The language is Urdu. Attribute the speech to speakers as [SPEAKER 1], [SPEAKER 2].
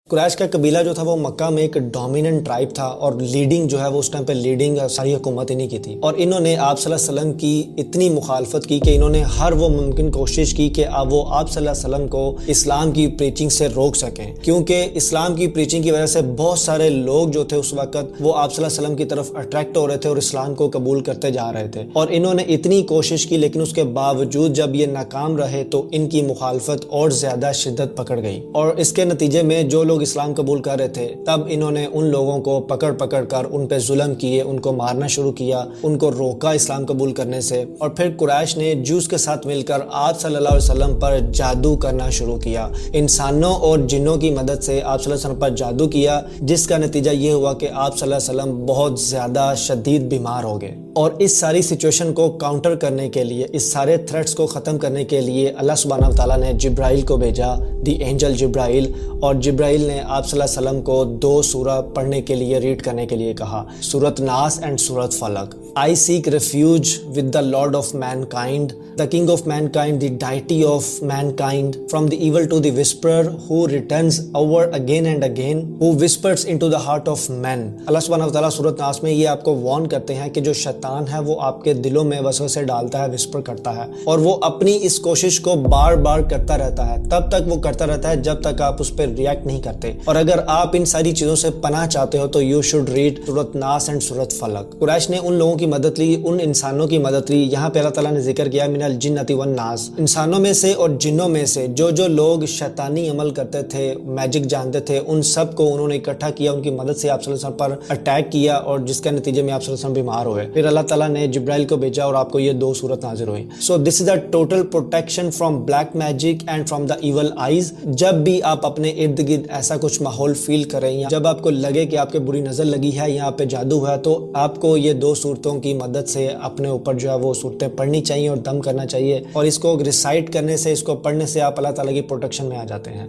[SPEAKER 1] قریش کا قبیلہ جو تھا وہ مکہ میں ایک ڈومیننٹ ٹرائب تھا اور لیڈنگ جو ہے وہ اس ٹائم پہ لیڈنگ ساری حکومت انہی کی تھی، اور انہوں نے آپ صلی اللہ علیہ وسلم کی اتنی مخالفت کی کہ انہوں نے ہر وہ ممکن کوشش کی کہ اب وہ آپ صلی اللہ علیہ وسلم کو اسلام کی پریچنگ سے روک سکیں، کیونکہ اسلام کی پریچنگ کی وجہ سے بہت سارے لوگ جو تھے اس وقت وہ آپ صلی اللہ علیہ وسلم کی طرف اٹریکٹ ہو رہے تھے اور اسلام کو قبول کرتے جا رہے تھے، اور انہوں نے اتنی کوشش کی لیکن اس کے باوجود جب یہ ناکام رہے تو ان کی مخالفت اور زیادہ شدت پکڑ گئی، اور اس کے نتیجے میں جو لوگ اسلام قبول کر رہے تھے تب انہوں نے ان لوگوں کو پکڑ کر ان پہ ظلم کیے، ان کو مارنا شروع کیا، ان کو روکا اسلام قبول کرنے سے، اور پھر قریش نے جوس کے ساتھ مل کر آپ صلی اللہ علیہ وسلم پر جادو کرنا شروع کیا، انسانوں اور جنوں کی مدد سے آپ صلی اللہ علیہ وسلم پر جادو کیا، جس کا نتیجہ یہ ہوا کہ آپ صلی اللہ علیہ وسلم بہت زیادہ شدید بیمار ہو گئے، اور اس ساری سچویشن کو کاؤنٹر کرنے کے لیے، اس سارے تھریٹس کو ختم کرنے کے لیے اللہ سبحانہ و تعالیٰ نے جبرائیل کو بھیجا، دی اینجل جبرائیل، اور جبرائیل نے آپ صلی اللہ علیہ وسلم کو 2 سورہ پڑھنے کے لیے، ریڈ کرنے کے لیے کہا، سورۃ ناس اینڈ سورۃ فلق۔ I seek refuge with the Lord of mankind, the King of mankind, the deity of mankind, from the evil to the whisperer who returns over again and again, who whispers into the heart of men۔ اللہ سبحانہ و تعالیٰ سورۃ ناس میں یہ آپ کو وارن کرتے ہیں کہ جو شیطان ہے وہ آپ کے دلوں میں وسوسے ڈالتا ہے، وسپر کرتا ہے، اور وہ اپنی اس کوشش کو بار بار کرتا رہتا ہے، تب تک وہ کرتا رہتا ہے جب تک آپ اس پہ ریئیکٹ نہیں کرتے، اور اگر آپ ان ساری چیزوں سے پناہ چاہتے ہو تو یو شوڈ ریڈ سورۃ ناس اینڈ سورۃ فلق۔ قریش نے ان لوگوں کی مدد لی، ان انسانوں کی مدد لی، یہاں پہ اللہ تعالیٰ نے ذکر کیا من الجنۃ والناس، انسانوں میں سے اور جنوں میں سے جو لوگ شیطانی عمل کرتے تھے، میجک جانتے تھے، ان سب کو انہوں نے اکٹھا کیا، ان کی مدد سے آپ صلی اللہ علیہ وسلم پر اٹیک کیا، اور جس کے نتیجے میں آپ صلی اللہ علیہ وسلم بیمار ہوئے، پھر اللہ تعالیٰ نے جبرائیل کو بھیجا اور آپ کو یہ 2 سورت نازل ہوئی۔ So this is a total protection from black magic and from the evil eyes. جب بھی آپ اپنے ارد گرد ایسا کچھ ماحول فیل کریں یا جب آپ کو لگے کہ آپ کے بری نظر لگی ہے یا آپ پہ جادو ہے، تو آپ کو یہ 2 صورتوں کی مدد سے اپنے اوپر جو ہے وہ صورتیں پڑھنی چاہیے اور دم کرنا چاہیے، اور اس کو ریسائٹ کرنے سے، اس کو پڑھنے سے آپ اللہ تعالیٰ کی پروٹیکشن میں آ جاتے ہیں۔